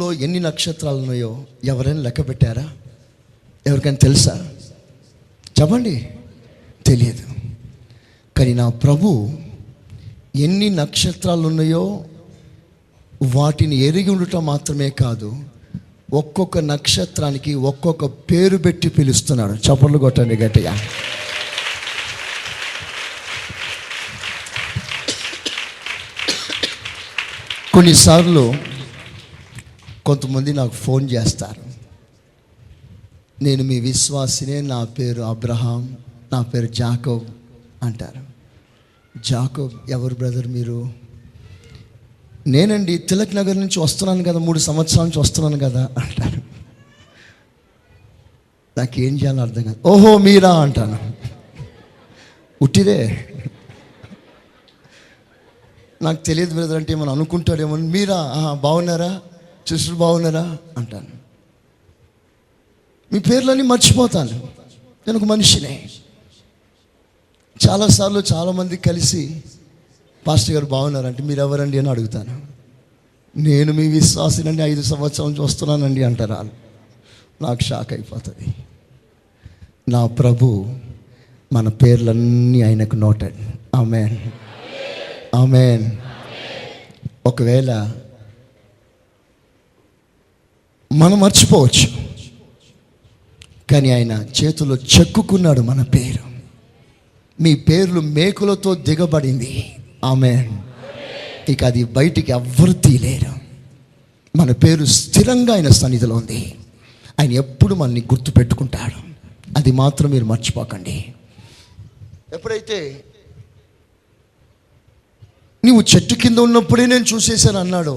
ఆకాశంలో ఎన్ని నక్షత్రాలు ఉన్నాయో ఎవరైనా లెక్క పెట్టారా? ఎవరికైనా తెలుసా? చెప్పండి. తెలియదు. కానీ నా ప్రభు ఎన్ని నక్షత్రాలు ఉన్నాయో వాటిని ఎరిగి ఉండటం మాత్రమే కాదు, ఒక్కొక్క నక్షత్రానికి ఒక్కొక్క పేరు పెట్టి పిలుస్తున్నాడు. చప్పట్లు కొట్టండి గట్టిగా. కొన్నిసార్లు కొంతమంది నాకు ఫోన్ చేస్తారు, నేను మీ విశ్వాసినే, నా పేరు అబ్రహాం, నా పేరు జాకోబ్ అంటారు. జాకోబ్ ఎవరు బ్రదర్ మీరు? నేనండి తిలక్ నగర్ నుంచి వస్తున్నాను కదా, 3 సంవత్సరాల నుంచి వస్తున్నాను కదా అంటారు. నాకేం చేయాలో అర్థం కాదు. ఓహో మీరా అంటాను. ఉట్టిదే, నాకు తెలియదు బ్రదర్ అంటే మనం అనుకుంటాడేమో. మీరా? బాగున్నారా సిస్టర్, బాగున్నారా అంటాను. మీ పేర్లన్నీ మర్చిపోతాను. నేను ఒక మనిషినే. చాలాసార్లు చాలామంది కలిసి పాస్టర్ గారు బాగున్నారంటే మీరు ఎవరండి అని అడుగుతాను. నేను మీ విశ్వాసినండి, 5 సంవత్సరాల నుంచి వస్తున్నానండి అంటారు వాళ్ళు. నాకు షాక్ అయిపోతుంది. నా ప్రభు మన పేర్లన్నీ ఆయనకు నోటెడ్. ఆమేన్, ఆమేన్. ఒకవేళ మనం మర్చిపోవచ్చు, కానీ ఆయన చేతుల్లో చెక్కుకున్నాడు మన పేరు. మీ పేర్లు మేకులతో దిగబడింది. ఆమేన్. ఇక అది బయటికి ఎవ్వరు తీయలేరు. మన పేరు స్థిరంగా ఆయన సన్నిధిలో ఉంది. ఆయన ఎప్పుడు మనల్ని గుర్తు పెట్టుకుంటాడు. అది మాత్రం మీరు మర్చిపోకండి. ఎప్పుడైతే నీవు చెట్టు కింద ఉన్నప్పుడే నేను చూసేశాను అన్నాడు,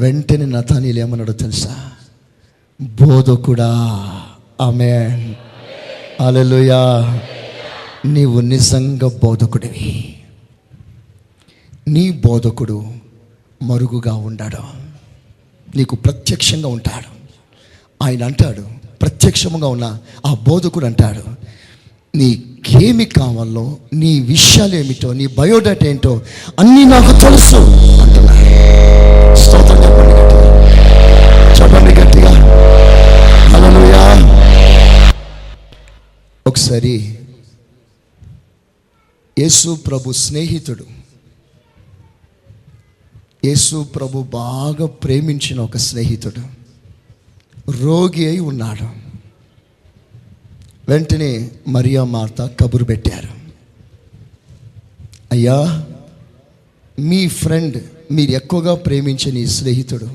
వెంటనే నతానీయులు ఏమన్నాడో తెలుసా? బోధకుడా. ఆమేన్, హల్లెలూయా. నీవు నిజంగా బోధకుడివి. నీ బోధకుడు మరుగుగా ఉండాడు, నీకు ప్రత్యక్షంగా ఉంటాడు. ఆయన అంటాడు, ప్రత్యక్షంగా ఉన్న ఆ బోధకుడు అంటాడు, నీకేమి కావాలో, నీ విషయాలు ఏమిటో, నీ బయోడేటా ఏంటో అన్నీ నాకు తెలుసు అంటున్నాడు. స్తోత్రం చెప్పండి గట్టిగా, చెప్పండి గట్టిగా, హల్లెలూయా. ఒకసారి యేసు ప్రభు స్నేహితుడు, యేసు ప్రభు బాగా ప్రేమించిన ఒక స్నేహితుడు రోగి అయి ఉన్నాడు. వెంటనే మరియా మార్త కబురు పెట్టారు, అయ్యా మీ ఫ్రెండ్, మీరు ఎక్కువగా ప్రేమించే నీ స్నేహితుడు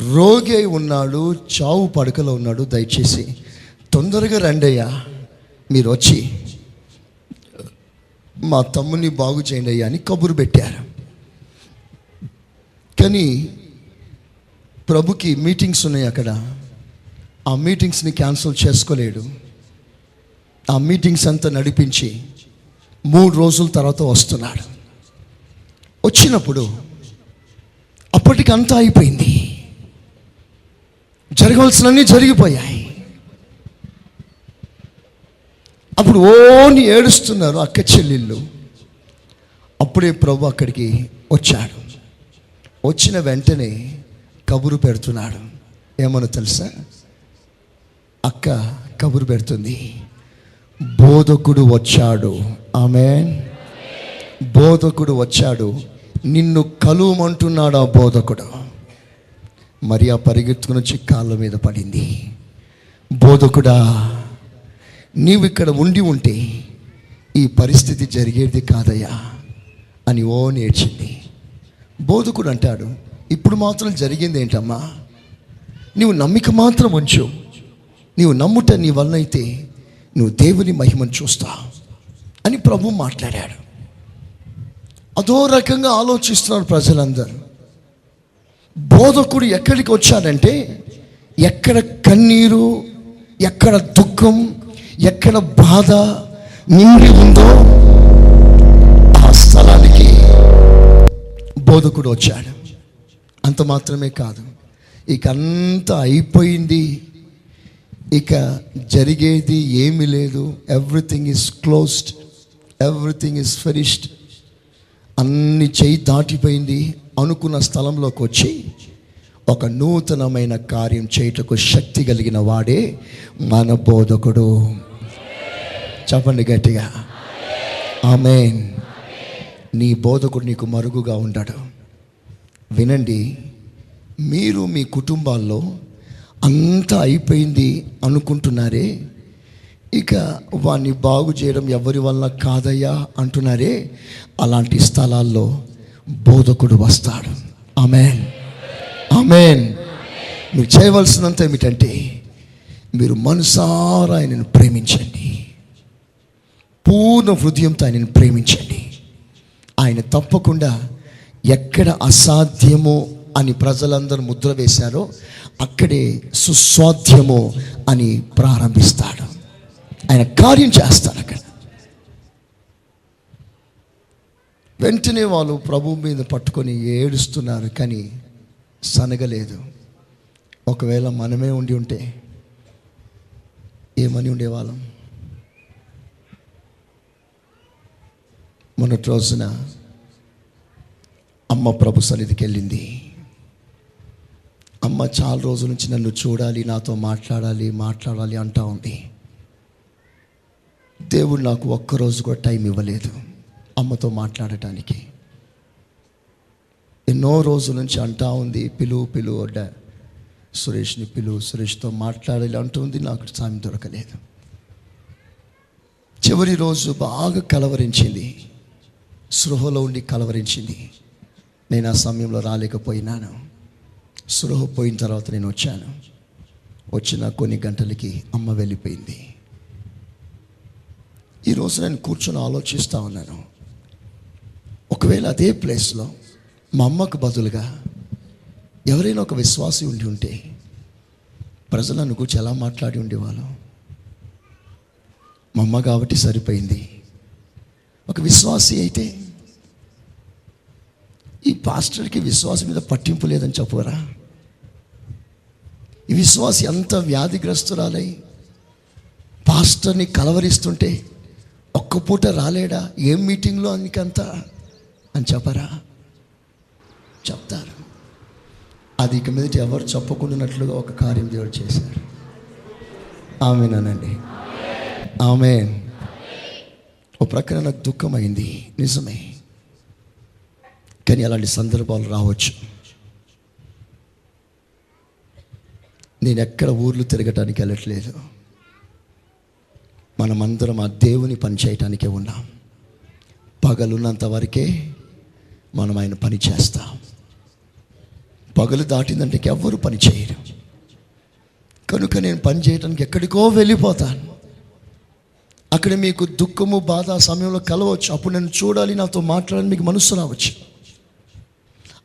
రోగి అయి ఉన్నాడు, చావు పడకలో ఉన్నాడు, దయచేసి తొందరగా రండి అయ్యా, మీరు వచ్చి మా తమ్ముని బాగు చేయండి అయ్యా అని కబురు పెట్టారు. కానీ ప్రభుకి మీటింగ్స్ ఉన్నాయి అక్కడ. ఆ మీటింగ్స్ని క్యాన్సిల్ చేసుకోలేడు. ఆ మీటింగ్స్ అంతా నడిపించి 3 రోజుల తర్వాత వస్తున్నాడు. వచ్చినప్పుడు అప్పటికి అంతా అయిపోయింది, జరగవలసినన్నీ జరిగిపోయాయి. అప్పుడు ఓని ఏడుస్తున్నారు అక్క చెల్లెళ్ళు. అప్పుడే ప్రభు అక్కడికి వచ్చాడు. వచ్చిన వెంటనే కబురు పెడుతున్నాడు. ఏమన్నా తెలుసా? అక్క కబురు పెడుతుంది, బోధకుడు వచ్చాడు. ఆమేన్. బోధకుడు వచ్చాడు, నిన్ను కలువమంటున్నాడు ఆ బోధకుడు. మరియా పరిగెత్తుకుని వచ్చి కాళ్ళ మీద పడింది. బోధకుడా, నీవు ఇక్కడ ఉండి ఉంటే ఈ పరిస్థితి జరిగేది కాదయ్యా అని ఓ నేర్చింది. బోధకుడు అంటాడు, ఇప్పుడు మాత్రం జరిగింది ఏంటమ్మా? నీవు నమ్మిక మాత్రం ఉంచు. నీవు నమ్ముట నీ వలన అయితే నువ్వు దేవుని మహిమను చూస్తావు అని ప్రభు మాట్లాడాడు. అదో రకంగా ఆలోచిస్తున్నారు ప్రజలందరూ. బోధకుడు ఎక్కడికి వచ్చాడంటే, ఎక్కడ కన్నీరు, ఎక్కడ దుఃఖం, ఎక్కడ బాధ నిండి ఉందో ఆ స్థలానికి బోధకుడు వచ్చాడు. అంత మాత్రమే కాదు, ఇక అంతా అయిపోయింది, ఇక జరిగేది ఏమీ లేదు, everything is closed, everything is finished, అన్ని చేయి దాటిపోయింది అనుకున్న స్థలంలోకి వచ్చి ఒక నూతనమైన కార్యం చేయుటకు శక్తి కలిగిన వాడే మన బోధకుడు. చెప్పండి గట్టిగా, ఆమేన్. నీ బోధకుడు నీకు మరుగుగా ఉండడు. వినండి, మీరు మీ కుటుంబాల్లో అంతా అయిపోయింది అనుకుంటున్నారే, ఇక వాడిని బాగు చేయడం ఎవరి వల్ల కాదయ్యా అంటున్నారే, అలాంటి స్థలాల్లో బోధకుడు వస్తాడు. ఆమేన్, ఆమేన్. మీరు చేయవలసినంత ఏమిటంటే, మీరు మనసారా ఆయనను ప్రేమించండి, పూర్ణ హృదయంతో ఆయనను ప్రేమించండి. ఆయన తప్పకుండా ఎక్కడ అసాధ్యమో అని ప్రజలందరూ ముద్ర వేశారో అక్కడే సుస్వాధ్యము అని ప్రారంభిస్తాడు. ఆయన కార్యం చేస్తాడు అక్కడ. వెంటనే వాళ్ళు ప్రభువు మీద పట్టుకొని ఏడుస్తున్నారు, కానీ సనగలేదు. ఒకవేళ మనమే ఉండి ఉంటే ఏమని ఉండేవాళ్ళం? మొన్నటి రోజున అమ్మ ప్రభు సన్నిధికి వెళ్ళింది. అమ్మ చాలా రోజుల నుంచి నన్ను చూడాలి, నాతో మాట్లాడాలి అంటా ఉంది. దేవుడు నాకు ఒక్కరోజు కూడా టైం ఇవ్వలేదు అమ్మతో మాట్లాడటానికి. ఎన్నో రోజుల నుంచి అంటా ఉంది, పిలువు సురేష్ని పిలువు, సురేష్తో మాట్లాడాలి అంటుంది. నాకు సమయం దొరకలేదు. చివరి రోజు బాగా కలవరించింది, సృహలో ఉండి కలవరించింది. నేను ఆ సమయంలో రాలేకపోయినాను. సృహ పోయిన తర్వాత నేను వచ్చాను. వచ్చిన కొన్ని గంటలకి అమ్మ వెళ్ళిపోయింది. ఈరోజు నేను కూర్చొని ఆలోచిస్తూ ఉన్నాను, ఒకవేళ అదే ప్లేస్లో మా అమ్మకు బదులుగా ఎవరైనా ఒక విశ్వాసి ఉండి ఉంటే ప్రజలు నన్ను కూర్చొని ఎలా మాట్లాడి ఉండేవాళ్ళు? మా అమ్మ కాబట్టి సరిపోయింది. ఒక విశ్వాసి అయితే, ఈ పాస్టర్కి విశ్వాసం మీద పట్టింపు లేదని చెప్పరా? ఈ విశ్వాసి అంత వ్యాధిగ్రస్తురాలై పాస్టర్ని కలవరిస్తుంటే ఒక్క పూట రాలేడా, ఏం మీటింగ్లో అందుకంతా అని చెప్పరా? చెప్తారు. అది ఇక మీదట ఎవరు చెప్పకుండానట్లుగా ఒక కార్యం దేవుడు చేశారు. ఆమేనండి, ఆమేన్. ఓ ప్రక్కన నాకు దుఃఖమైంది, నిజమే. కానీ అలాంటి సందర్భాలు రావచ్చు. నేను ఎక్కడ ఊర్లు తిరగటానికి వెళ్ళట్లేదు. మనమందరం ఆ దేవుని పని చేయటానికే ఉన్నాం. పగలున్నంత వరకే మనం ఆయన పని చేస్తాం. పగలు దాటిందంటే ఎవ్వరు పని చేయరు. కనుక నేను పని చేయడానికి ఎక్కడికో వెళ్ళిపోతాను. అక్కడ మీకు దుఃఖము బాధ ఆ సమయంలో కలవచ్చు. అప్పుడు నేను చూడాలి, నాతో మాట్లాడాలని మీకు మనసు రావచ్చు.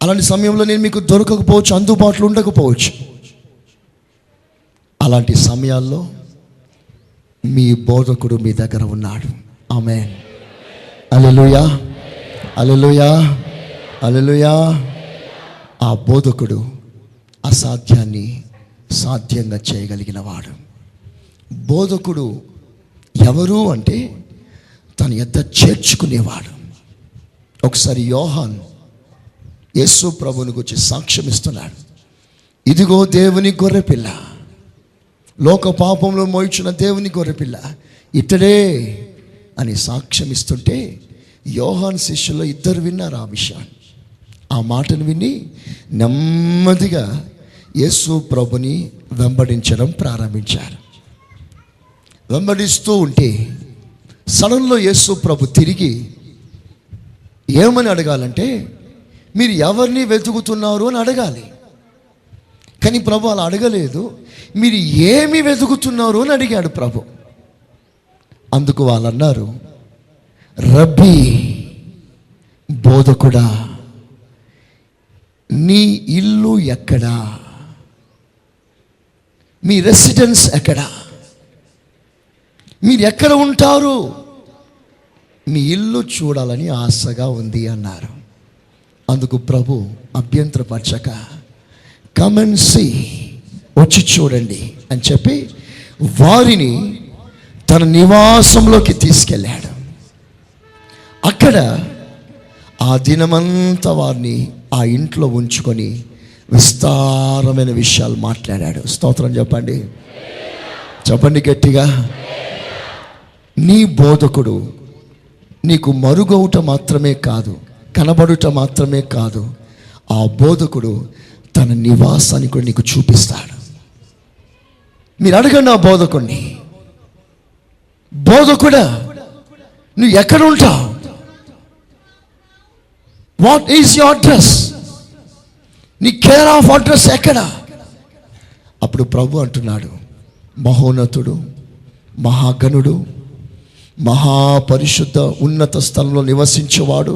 అలాంటి సమయంలో నేను మీకు దొరకకపోవచ్చు, అందుబాటులో ఉండకపోవచ్చు. అలాంటి సమయాల్లో మీ బోధకుడు మీ దగ్గర ఉన్నాడు. ఆమేన్. హల్లెలూయా, హల్లెలూయా, హల్లెలూయా. ఆ బోధకుడు అసాధ్యాన్ని సాధ్యంగా చేయగలిగిన వాడు. బోధకుడు ఎవరు అంటే తన యొద్ద చేర్చుకునేవాడు. ఒకసారి యోహాన్ యేసు ప్రభువుని గురించి సాక్ష్యం ఇస్తున్నాడు. ఇదిగో దేవుని గొర్రెపిల్ల, లోక పాపంలో మోయించిన దేవుని గొర్రెపిల్ల, ఇతడే అని సాక్ష్యం ఇస్తుంటే యోహాన్ శిష్యుల్లో ఇద్దరు విన్నారు ఆ విషయాన్ని. ఆ మాటను విని నెమ్మదిగా యేసు ప్రభుని వెంబడించడం ప్రారంభించారు. వెంబడిస్తూ ఉంటే సడన్లో యేసు ప్రభు తిరిగి ఏమని అడగాలంటే, మీరు ఎవరిని వెతుకుతున్నారు అని అడగాలి. కానీ ప్రభు అలా అడగలేదు, మీరు ఏమి వెతుకుతున్నారు అని అడిగాడు ప్రభు. అందుకు వాళ్ళు అన్నారు, రబ్బీ, బోధకుడా, నీ ఇల్లు ఎక్కడా, మీ రెసిడెన్స్ ఎక్కడా, మీరు ఎక్కడ ఉంటారు, మీ ఇల్లు చూడాలని ఆశగా ఉంది అన్నారు. అందుకు ప్రభు అభ్యంతరపరచక, కమ్ అండ్ సీ, వచ్చి చూడండి అని చెప్పి వారిని తన నివాసంలోకి తీసుకెళ్ళాడు. అక్కడ ఆ దినమంతా వారిని ఆ ఇంట్లో ఉంచుకొని విస్తారమైన విషయాలు మాట్లాడాడు. స్తోత్రం చెప్పండి, చెప్పండి గట్టిగా. నీ బోధకుడు నీకు మరుగవుట మాత్రమే కాదు, కనబడుట మాత్రమే కాదు, ఆ బోధకుడు తన నివాసాన్ని కూడా నీకు చూపిస్తాడు. మీరు అడగండి ఆ బోధకుడిని, బోధకుడా నువ్వు ఎక్కడ ఉంటావు? What is your address? నీ కేర్ ఆఫ్ అడ్రస్ ఎక్కడ? అప్పుడు ప్రభు అంటున్నాడు, మహోన్నతుడు, మహాగణుడు, మహాపరిశుద్ధ ఉన్నత స్థలంలో నివసించేవాడు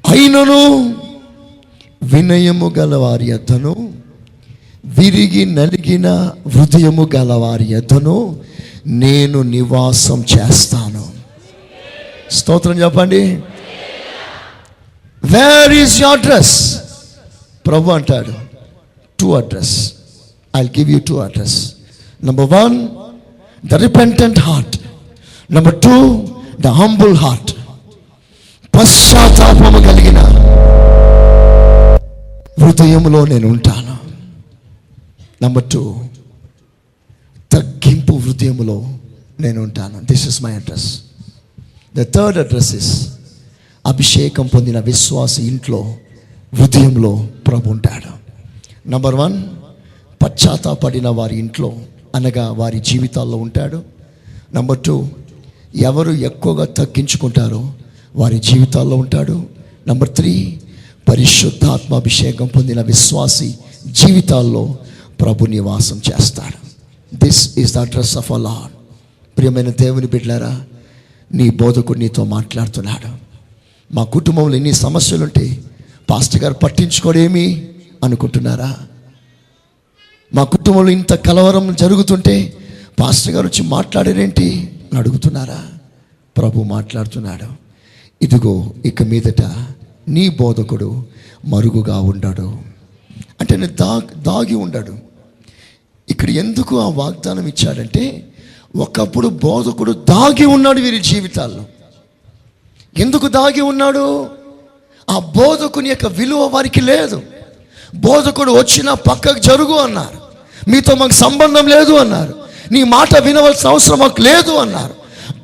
అయినను వినయము గల వారి యొద్దను, విరిగి నలిగిన హృదయము గల వారి యొద్దను నేను నివాసం చేస్తాను. స్తోత్రం చెప్పండి. Where is your address? ప్రభు అంటాడు, 2 address. I'll give you 2 address. Number 1, the repentant heart. Number 2, the humble heart. పశ్చాత్తాపము కలిగిన హృదయములో నేను ఉంటాను. నెంబర్ 2, తగ్గింపు హృదయములో నేను ఉంటాను. This is my address. The third address is అభిషేకం పొందిన విశ్వాసి ఇంట్లో, హృదయంలో ప్రభు ఉంటాడు. నెంబర్ 1, పశ్చాత్తాపడిన వారి ఇంట్లో అనగా వారి జీవితాల్లో ఉంటాడు. నెంబర్ 2, ఎవరు ఎక్కువగా తగ్గించుకుంటారో వారి జీవితాల్లో ఉంటాడు. నెంబర్ 3, పరిశుద్ధాత్మ అభిషేకం పొందిన విశ్వాసి జీవితాల్లో ప్రభు నివాసం చేస్తాడు. This is the address of our Lord. ప్రియమైన దేవుని బిడ్డలారా, నీ బోధకుడు నీతో మాట్లాడుతున్నాడు. మా కుటుంబంలో ఎన్ని సమస్యలుంటే పాస్టర్ గారు పట్టించుకోడేమి అనుకుంటున్నారా? మా కుటుంబంలో ఇంత కలవరం జరుగుతుంటే పాస్టర్ గారు వచ్చి మాట్లాడారేంటి అని అడుగుతున్నారా? ప్రభు మాట్లాడుతున్నాడు, ఇదిగో ఇక మీదట నీ బోధకుడు మరుగుగా ఉండడు. అంటే నేను దాగి ఉండడు. ఇక్కడ ఎందుకు ఆ వాగ్దానం ఇచ్చాడంటే, ఒకప్పుడు బోధకుడు దాగి ఉన్నాడు వీరి జీవితాల్లో. ఎందుకు దాగి ఉన్నాడు? ఆ బోధకుని యొక్క విలువ వారికి లేదు. బోధకుడు వచ్చినా పక్కకు జరుగు అన్నారు, మీతో మాకు సంబంధం లేదు అన్నారు, నీ మాట వినవలసిన అవసరం మాకు లేదు అన్నారు.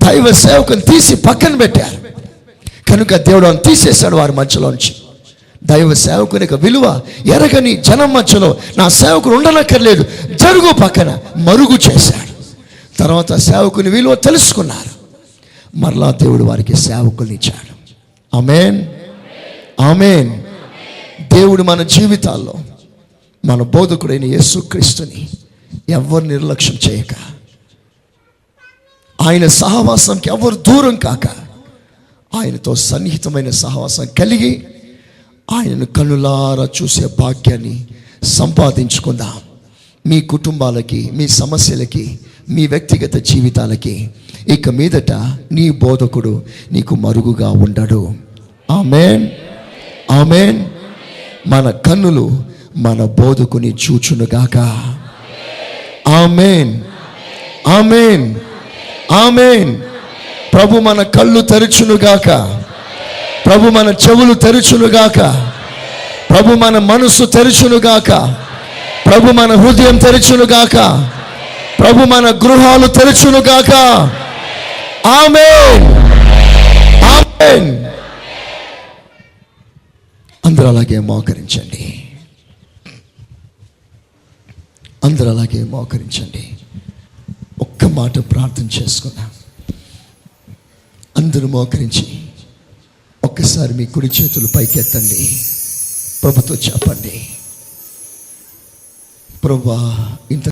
దైవ సేవకుని తీసి పక్కన పెట్టారు. కనుక దేవుడు అని తీసేశాడు వారి మధ్యలోంచి. దైవ సేవకుని యొక్క విలువ ఎరగని జనం మధ్యలో నా సేవకుడు ఉండనక్కర్లేదు, జరుగు పక్కన మరుగు చేశాడు. తర్వాత సేవకుని విలువ తెలుసుకున్నారు. మరలా దేవుడు వారికి సేవకుల్ని ఇచ్చాడు. ఆమేన్, ఆమేన్. దేవుడు మన జీవితాల్లో మన బోధకుడైన యేసుక్రీస్తుని ఎవరు నిర్లక్ష్యం చేయక, ఆయన సహవాసంకి ఎవరు దూరం కాక, ఆయనతో సన్నిహితమైన సహవాసం కలిగి ఆయనను కనులారా చూసే భాగ్యాన్ని సంపాదించుకుందాం. మీ కుటుంబాలకి, మీ సమస్యలకి, మీ వ్యక్తిగత జీవితాలకి ఇక మీదట నీ బోధకుడు నీకు మరుగుగా ఉండడు. ఆమేన్, ఆమేన్. మన కన్నులు మన బోధకుని చూచునుగాక. ఆమేన్, ఆమేన్, ఆమేన్. ప్రభు మన కళ్ళు తెరచునుగాక. ప్రభు మన చెవులు తెరచునుగాక. ప్రభు మన మనసు తెరచునుగాక. ప్రభు మన హృదయం తెరచునుగాక. ప్రభు మన గృహాలు తెరచునుగాక. ఆమేన్, ఆమేన్. అందరూ అలాగే మోకరించండి. అందరూ అలాగే మోకరించండి. ఒక్క మాట ప్రార్థన చేసుకున్నాం. అందరూ మోకరించి ఒక్కసారి మీ కుడి చేతులు పైకెత్తండి. ప్రభుతో చెప్పండి, ప్రభువా ఇంత